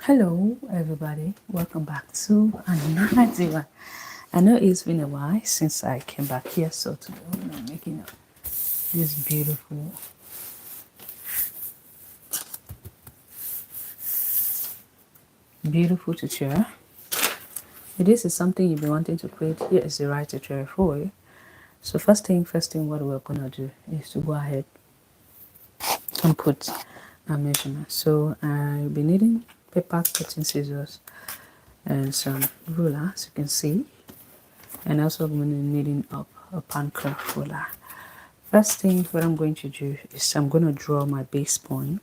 Hello, everybody. Welcome back to another one. I know it's been a while since I came back here, so today I'm making up this beautiful tutorial. If this is something you've been wanting to create, here is the right tutorial for you. So first thing, what we're gonna do is to go ahead and put our measurement. So I'll be needing paper, cutting scissors, and some ruler, as you can see, and also I'm going to needing up a pancake ruler. First thing, what I'm going to do is I'm going to draw my base point.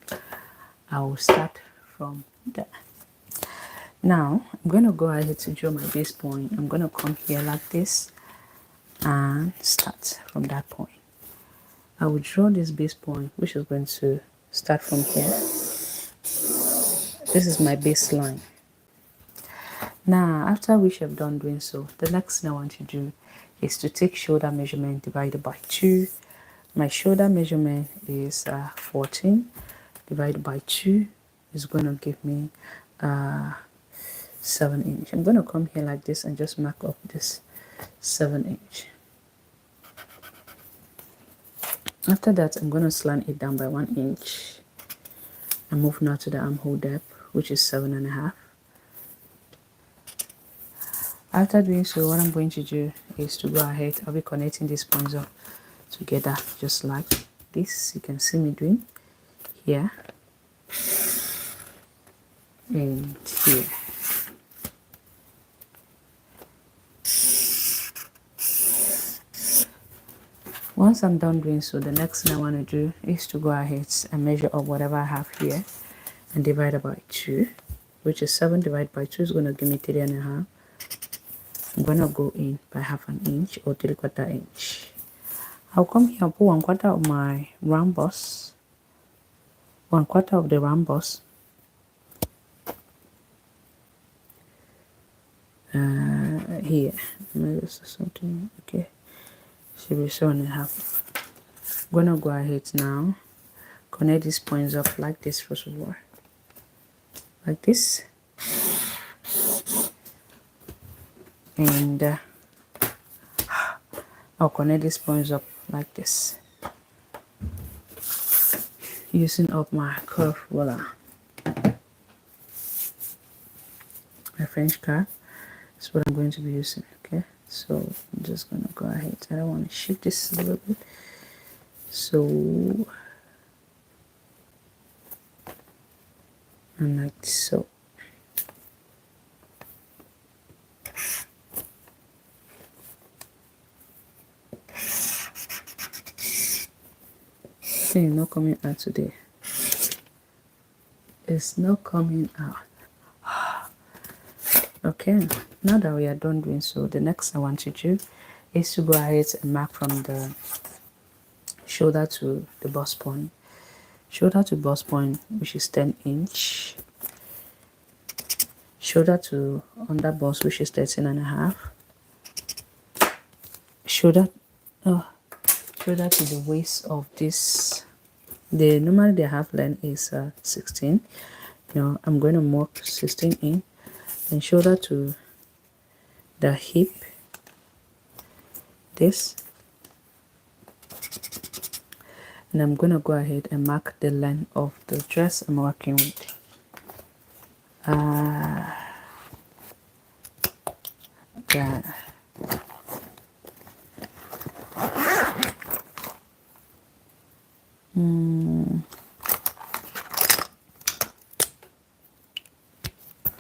I will start from there. Now I'm going to go ahead to draw my base point. I'm going to come here like this and start from that point. I will draw this base point, which is going to start from here. This is my baseline. Now, after which I've done doing so, the next thing I want to do is to take shoulder measurement divided by 2. My shoulder measurement is 14 divided by 2 is going to give me 7 inch. I'm going to come here like this and just mark up this 7 inch. After that, I'm going to slant it down by 1 inch and move now to the armhole depth, which is 7.5. After doing so, what I'm going to do is to go ahead. I'll be connecting these points up together just like this. You can see me doing here and here. Once I'm done doing so, the next thing I want to do is to go ahead and measure up whatever I have here and divide it by 2, which is 7 divided by 2 is going to give me 3.5. I'm going to go in by half an inch or 3/4 inch. I'll come here and put 1/4 of my round bust, 1/4 of the round bust here. Maybe something, okay, should be 7.5. I'm gonna go ahead now, connect these points up like this first of all, like this, and I'll connect these points up like this using up my curve ruler. My French curve is what I'm going to be using. Okay, so I'm just gonna go ahead. I don't want to shift this a little bit, so and like so. Thing not coming out today. It's not coming out. Okay, now that we are done doing so, the next I want to do is to go ahead and mark from the shoulder to the bust point. Shoulder to bust point, which is 10 inch. Shoulder to under bust, which is 13.5. Shoulder to the waist of this. Normally the half length is 16. Now I'm going to mark 16 in. And shoulder to the hip, this, and I'm gonna go ahead and mark the length of the dress I'm working with.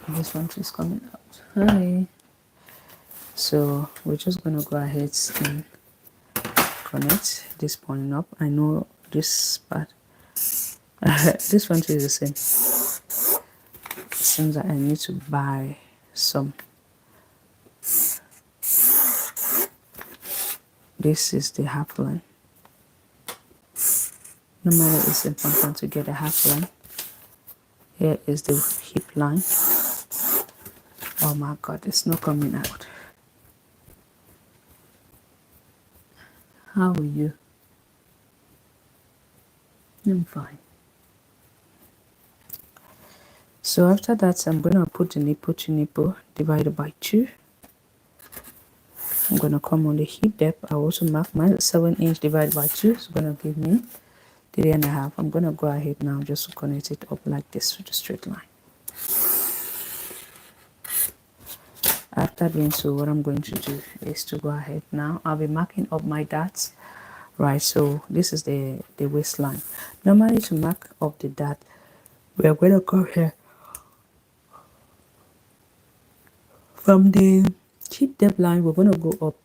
This one is coming out. Hi. So we're just gonna go ahead and connect this point up. I know this part. This one is the same. It seems that I need to buy some. This is the half length. Normally it's important to get a half length. Here is the hip line. Oh my god, it's not coming out. How are you? I'm fine. So after that, I'm going to put the nipple to nipple divided by 2. I'm going to come on the hip depth. I also mark my 7-inch divided by 2. It's going to give me 3.5. I'm going to go ahead now just to connect it up like this with a straight line. After doing so, what I'm going to do is to go ahead now. I'll be marking up my darts, right? So this is the waistline. Normally, to mark up the dart, we are going to come here from the hip depth line. We're going to go up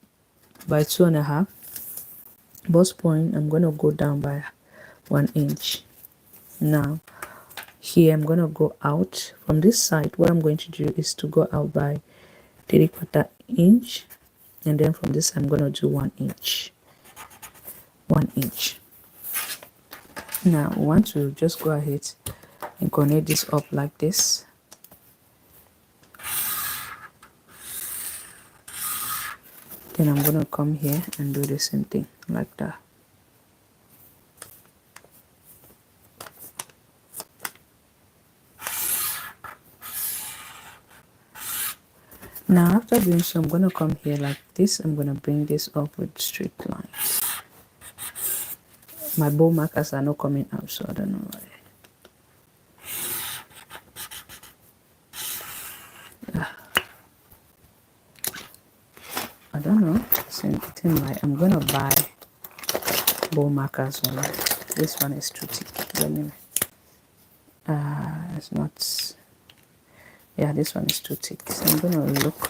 by 2.5. Bust point, I'm going to go down by 1 inch. Now here I'm going to go out from this side. What I'm going to do is to go out by 3/4 inch, and then from this I'm going to do 1 inch. 1 inch. Now we want to just go ahead and connect this up like this. Then I'm going to come here and do the same thing like that. Now after doing so, I'm going to come here like this. I'm going to bring this up with straight lines. My bow markers are not coming out, so I don't know why. I don't know. Same thing, right? I'm going to buy bow markers on it. This one is too thick. Anyway, it's not. Yeah, this one is too thick. So I'm going to look.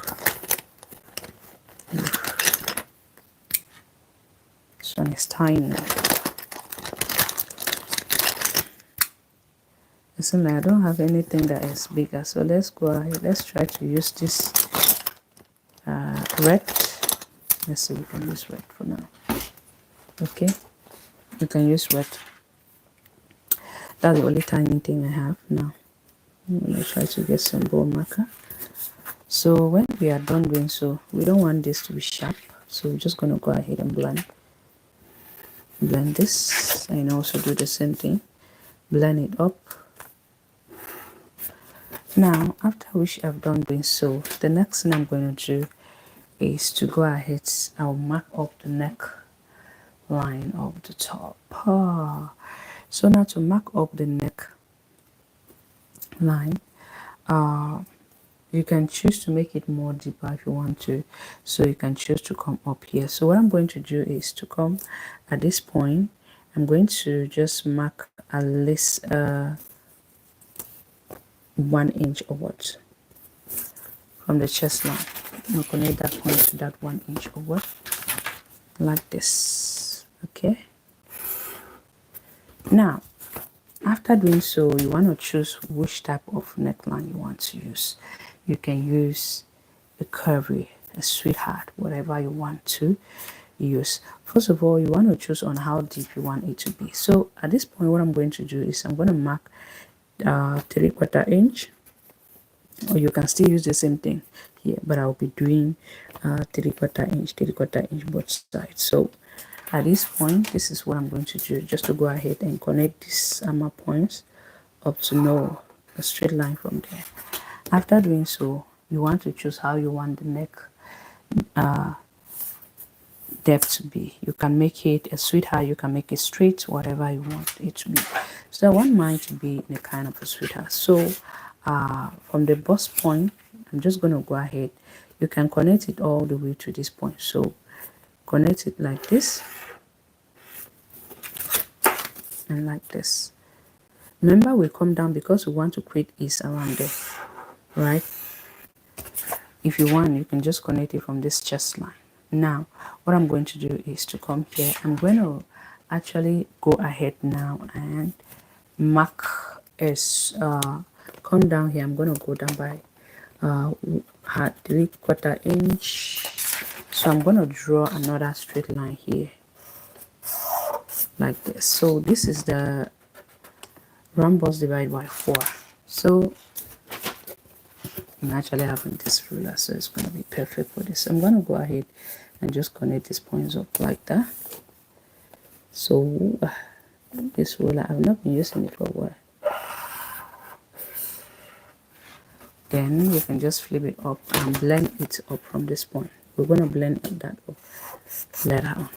This one is tiny. Listen, I don't have anything that is bigger, so let's go ahead. Let's try to use this red. Let's see, we can use red for now. Okay, you can use red. That's the only tiny thing I have now. I'm gonna try to get some bow marker. So when we are done doing so, we don't want this to be sharp, so we're just gonna go ahead and blend this, and also do the same thing, blend it up. Now after which I've done doing so, the next thing I'm going to do is to go ahead. I'll mark up the neck line of the top. So now to mark up the neck line, you can choose to make it more deeper if you want to, so you can choose to come up here. So what I'm going to do is to come at this point. I'm going to just mark at least 1 inch upward from the chest line. I'm going to connect that point to that 1 inch upward like this. Okay, now after doing so, you want to choose which type of neckline you want to use. You can use a curvy, a sweetheart, whatever you want to use. First of all, you want to choose on how deep you want it to be. So at this point, what I'm going to do is I'm going to mark 3/4 inch, or you can still use the same thing here, but I'll be doing 3/4 inch both sides. So at this point, this is what I'm going to do, just to go ahead and connect these armor points up to know a straight line from there. After doing so, you want to choose how you want the neck depth to be. You can make it a sweetheart, you can make it straight, whatever you want it to be. So I want mine to be in a kind of a sweetheart. So from the bust point, I'm just going to go ahead. You can connect it all the way to this point. So connect it like this and like this. Remember, we come down because we want to create ease around there, right? If you want, you can just connect it from this chest line. Now what I'm going to do is to come here. I'm going to actually go ahead now and mark as come down here. I'm going to go down by 3/4 inch. So I'm going to draw another straight line here like this. So this is the round bust divided by 4. So I'm actually having this ruler, so it's going to be perfect for this. I'm going to go ahead and just connect these points up like that. So this ruler, I've not been using it for a while. Then you can just flip it up and blend it up from this point. We're going to blend that up later on.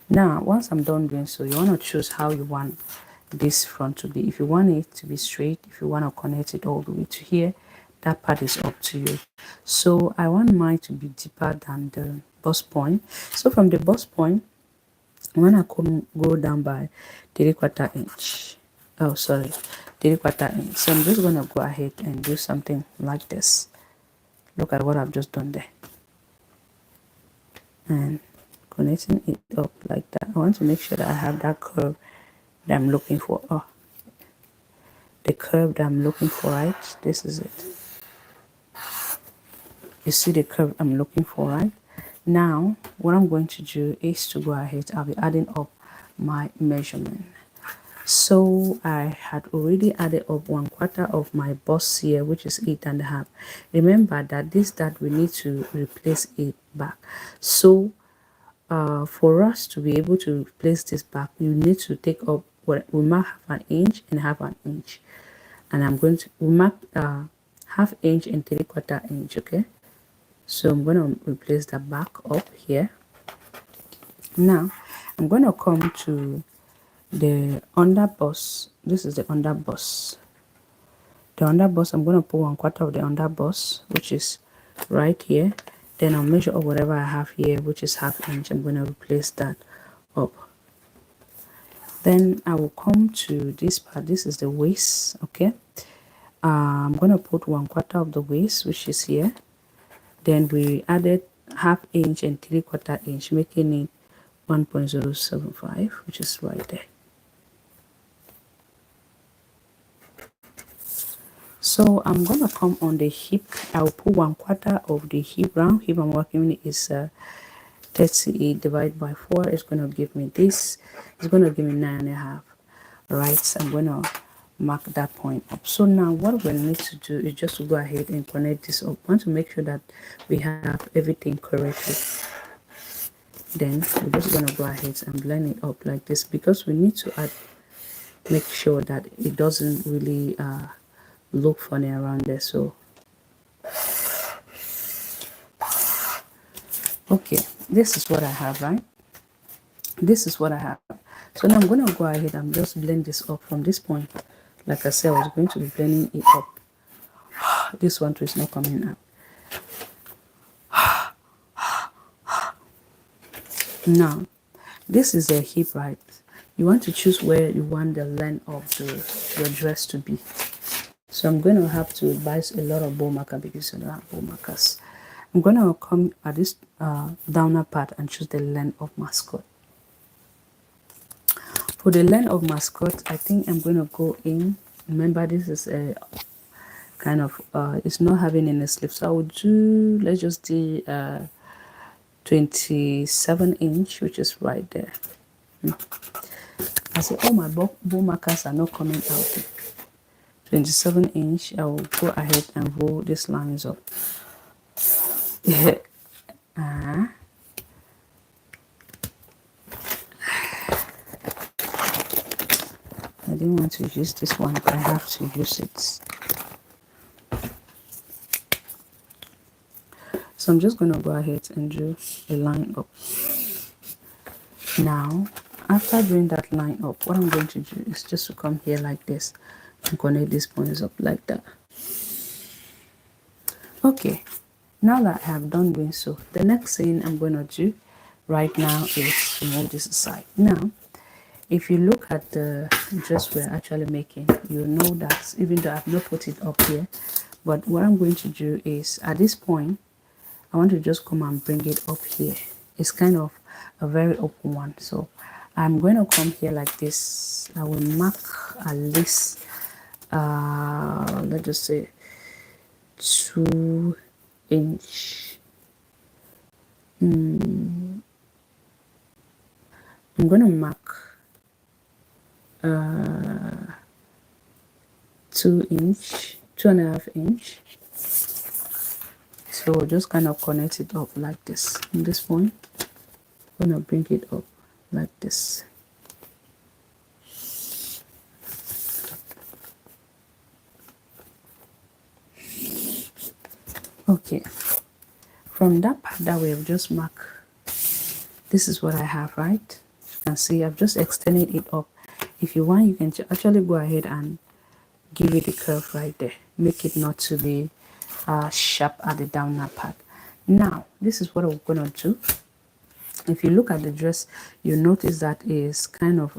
Now once I'm done doing so, you want to choose how you want this front to be. If you want it to be straight, if you want to connect it all the way to here, that part is up to you. So I want mine to be deeper than the bust point. So from the bust point, when I go down by 3/4 inch, oh sorry, 3/4 inch, so I'm just going to go ahead and do something like this. Look at what I've just done there, and connecting it up like that. I want to make sure that I have that curve that I'm looking for. Oh, the curve that I'm looking for, right? This is it. You see the curve I'm looking for, right? Now what I'm going to do is to go ahead, I'll be adding up my measurement. So I had already added up 1/4 of my bust here, which is 8.5. Remember that we need to replace it back. So for us to be able to place this back, you need to take up what we mark 1/2 inch and 1/2 inch, and I'm going to mark 1/2 inch and 3/4 inch. Okay, so I'm going to replace the back up here. Now I'm going to come to the under bust. This is the under bust. The under bust, I'm going to put 1/4 of the under bust, which is right here. Then I'll measure up whatever I have here, which is 1/2 inch. I'm going to replace that up. Then I will come to this part. This is the waist. Okay, I'm going to put 1/4 of the waist, which is here. Then we added 1/2 inch and 3/4 inch, making it 1.075, which is right there. So I'm gonna come on the hip. I'll put 1/4 of the hip. Round hip I'm working with is 38 divided by 4. It's gonna give me this. It's gonna give me 9.5. Right, so I'm gonna mark that point up. So now what we need to do is just to go ahead and connect this up. We want to make sure that we have everything correctly. Then we're just gonna go ahead and blend it up like this, because we need to make sure that it doesn't really look funny around there. So okay, this is what I have, right? This is what I have. So now I'm going to go ahead and just blend this up from this point. Like I said, I was going to be blending it up. This one too is not coming out. Now this is a hip, right? You want to choose where you want the length of your dress to be. So I'm going to have to buy a lot of bow marker because I don't have bow markers. I'm going to come at this downer part and choose the length of my skirt. For the length of my skirt, I think I'm going to go in. Remember, this is a kind of it's not having any slip, so I would do, let's just do 27 inch, which is right there. I say all my bow markers are not coming out. 27 inch. I will go ahead and roll these lines up. I didn't want to use this one, but I have to use it. So I'm just going to go ahead and do a line up. Now after doing that line up, what I'm going to do is just to come here like this and connect these points up like that. Okay, now that I have done doing so, the next thing I'm going to do right now is to move this aside. Now if you look at the dress we're actually making, you know that even though I've not put it up here, but what I'm going to do is at this point I want to just come and bring it up here. It's kind of a very open one, so I'm going to come here like this. I will mark at least let's just say 2 inch. I'm going to mark 2 inch, 2.5 inch. So we'll just kind of connect it up like this. From this point, I'm gonna bring it up like this. Okay, from that part that we have just marked, this is what I have, right? You can see I've just extended it up. If you want, you can actually go ahead and give it a curve right there, make it not to be sharp at the downer part. Now this is what we're gonna do. If you look at the dress, you notice that is kind of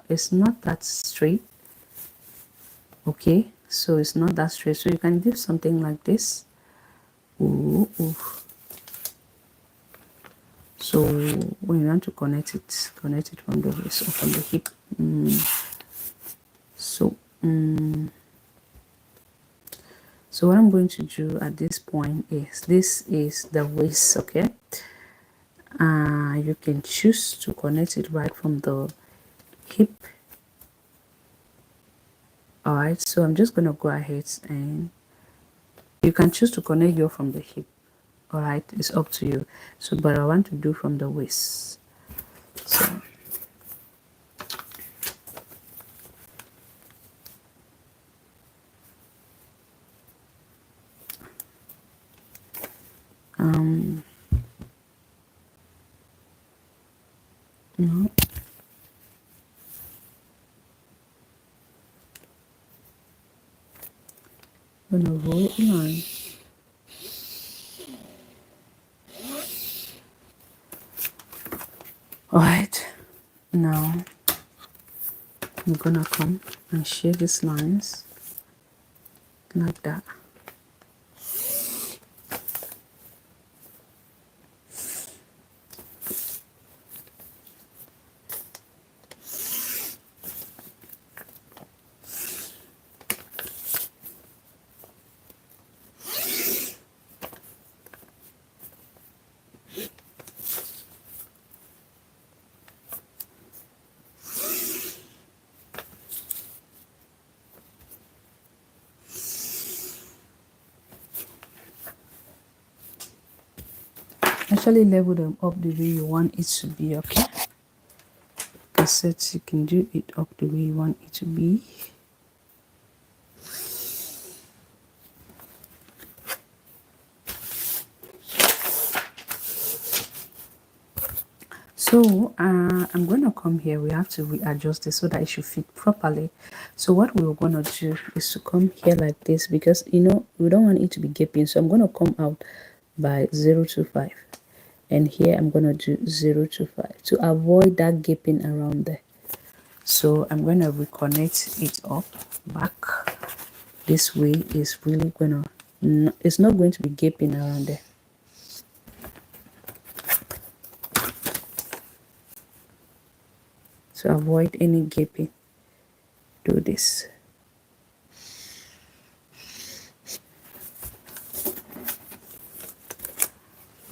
it's not that straight. Okay, so it's not that straight, so you can do something like this. Ooh, ooh. So when you want to connect it from the waist or from the hip. So so what I'm going to do at this point is, this is the waist. Okay, you can choose to connect it right from the hip. All right, so I'm just gonna go ahead, and you can choose to connect yours from the hip. All right, it's up to you. So but I want to do from the waist. So no, I'm gonna roll it line. All right, now I'm gonna come and shade these lines like that. Actually level them up the way you want it to be. Okay, I said you can do it up the way you want it to be. So I'm going to come here. We have to readjust this so that it should fit properly. So what we're going to do is to come here like this, because you know we don't want it to be gaping. So I'm going to come out by 0 to 5, and here I'm going to do 0 to 5 to avoid that gaping around there. So I'm going to reconnect it up back. This way is really going to, it's not going to be gaping around there. To avoid any gaping, do this.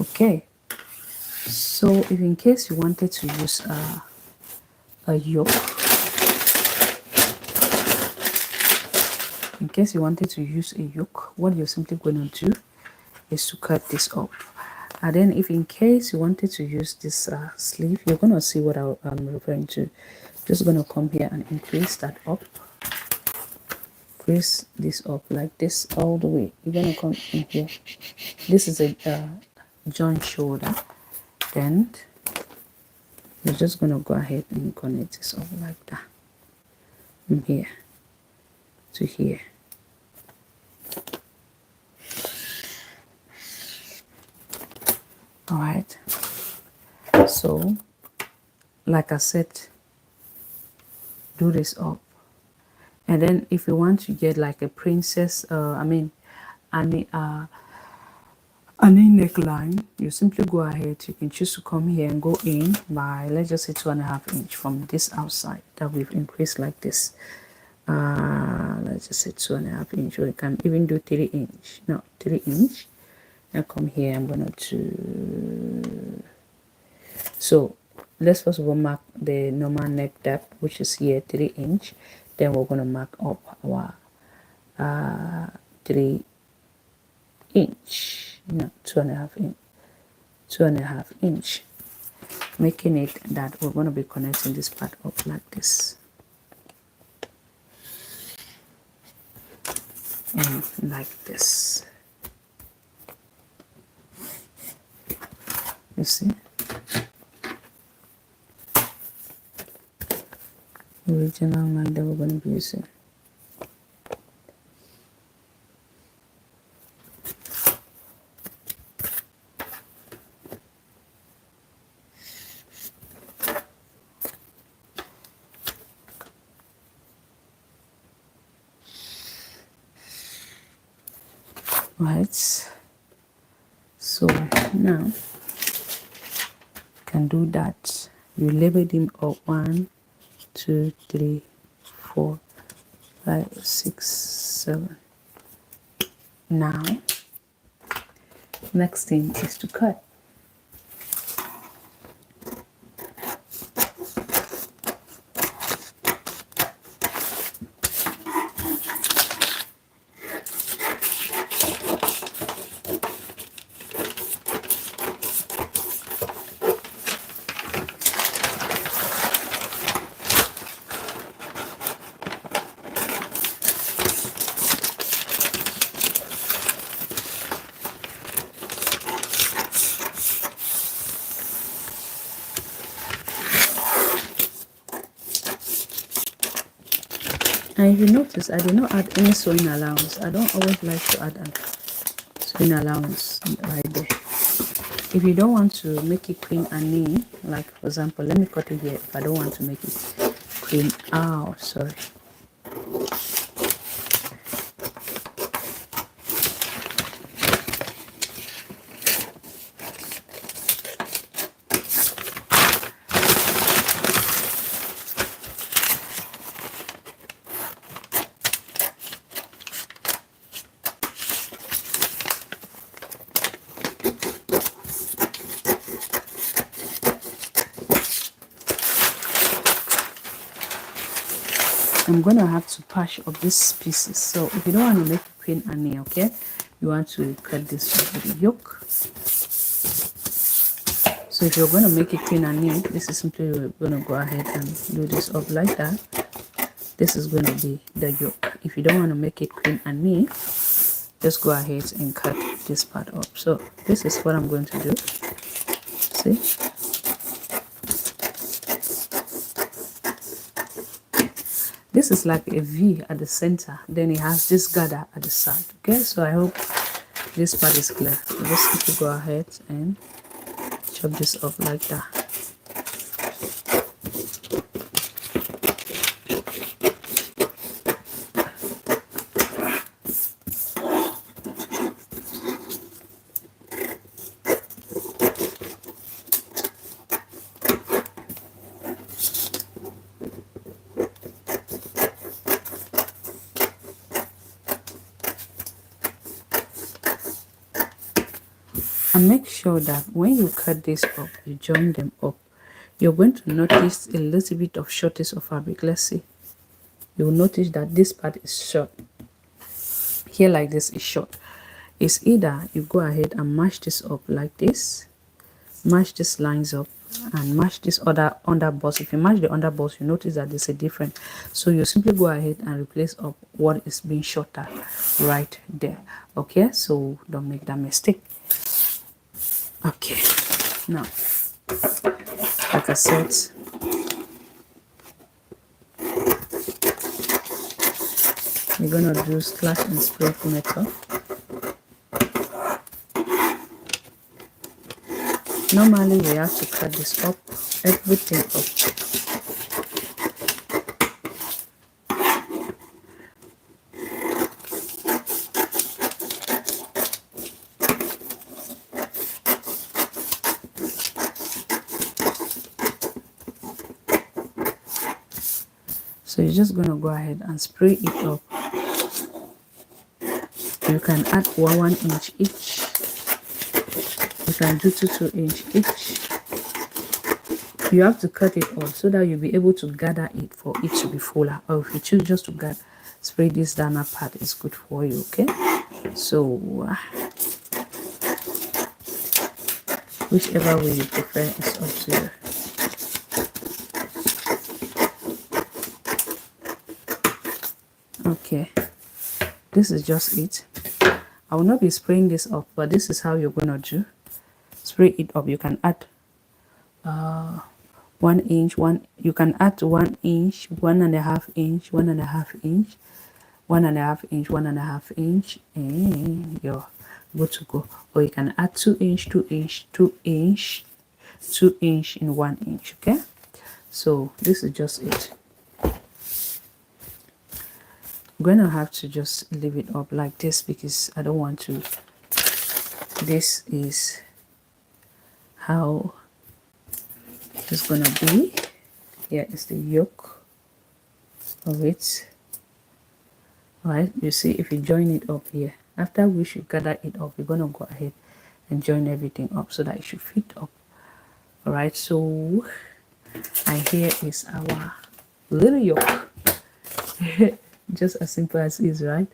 Okay, so if in case you wanted to use a yoke, in case you wanted to use a yoke, what you're simply going to do is to cut this up. And then if in case you wanted to use this sleeve, you're going to see what I'm referring to. Just going to come here and increase that up. Increase this up like this all the way. You're going to come in here. This is a joint shoulder. Then you're just going to go ahead and connect this up like that. From here to here. All right. So, like I said, do this up. And then if you want to get like a princess, any neckline, you simply go ahead. You can choose to come here and go in by, let's just say 2.5 inch from this outside that we've increased like this. Let's just say 2.5 inch, or you can even do 3 inch. No, 3 inch. Now come here. I'm gonna do. So let's first of all mark the normal neck depth, which is here 3 inch. Then we're gonna mark up our 3 inch, no, 2.5 inch, 2.5 inch, making it that we're going to be connecting this part up like this and like this. You see, the original line that we're going to be using. Right, so now you can do that. You label them up 1, 2, 3, 4, 5, 6, 7. Now next thing is to cut. And if you notice, I did not add any sewing allowance. I don't always like to add a sewing allowance right there. If you don't want to make it queen and knee, like for example, let me cut it here. If I don't want to make it queen, oh, sorry. I'm gonna have to patch up these pieces. So if you don't want to make a queen and knee, okay, you want to cut this off with the yoke. So if you're going to make it queen and knee, this is simply you're going to go ahead and do this up like that. This is going to be the yoke. If you don't want to make it queen and knee, just go ahead and cut this part up. So this is what I'm going to do. See, this is like a V at the center, then it has this gather at the side. Okay, so I hope this part is clear. So just simply go ahead and chop this up like that. And make sure that when you cut this up, you join them up. You're going to notice a little bit of shortage of fabric. Let's see. You'll notice that this part is short. Here like this is short. It's either you go ahead and match this up like this, match these lines up, and match this other underbust. If you match the underbust, you notice that there's a difference. So you simply go ahead and replace up what is being shorter right there. Okay, so don't make that mistake. Okay, now like I said, we're gonna do slash and spray method. Normally we have to cut this up, everything up. So you're just going to go ahead and spray it up. You can add 1 inch each. You can do 2 inch each. You have to cut it all so that you'll be able to gather it for it to be fuller. Or if you choose just to spray this down part, it's good for you. Okay, so whichever way you prefer is up to you. Okay, this is just it. I will not be spraying this up, but this is how you're gonna do. spray it up. You can add 1 inch, you can add 1 inch, 1.5 inch, 1.5 inch, 1.5 inch, 1.5 inch, and you're good to go. Or you can add 2 inch, 2 inch, 2 inch, 2 inch in 1 inch. Okay, so this is just it. I'm gonna have to just leave it up like this because I don't want to. This is how it's gonna be. Here is the yoke of it. All right, you see, if you join it up here, after which you gather it up, you're gonna go ahead and join everything up so that it should fit up. All right, so and here is our little yoke. Just as simple as it is, right?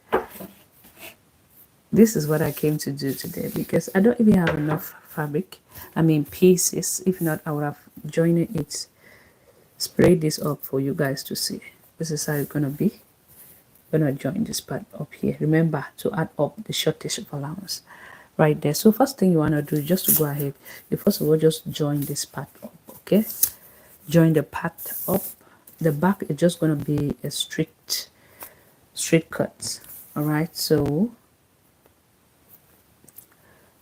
This is what I came to do today because I don't even have enough fabric, I mean pieces. If not, I would have joined it, sprayed this up for you guys to see. This is how it's gonna be. I'm gonna join this part up here. Remember to add up the shortest of allowance right there. So first thing you want to do is just to go ahead, you first of all just join this part up. Okay, join the part up. The back is just going to be a straight cut. All right, so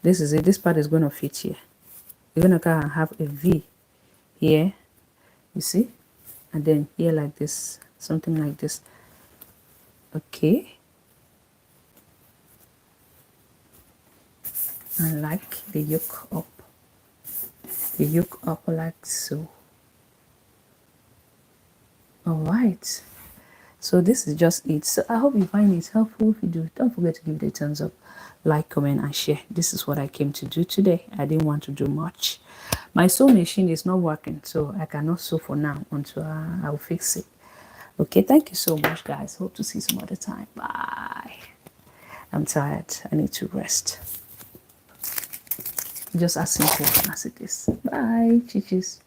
this is it. This part is going to fit here. You're going to kind of have a V here, you see, and then here like this, something like this. Okay, and like the yoke up like so. All right, so this is just it. So I hope you find it helpful. If you do, don't forget to give it a thumbs up, like, comment and share. This is what I came to do today. I didn't want to do much. My sew machine is not working, so I cannot sew for now until I'll fix it. Okay, thank you so much, guys. Hope to see you some other time. Bye. I'm tired. I need to rest. Just as simple as it is. Bye. Chichis.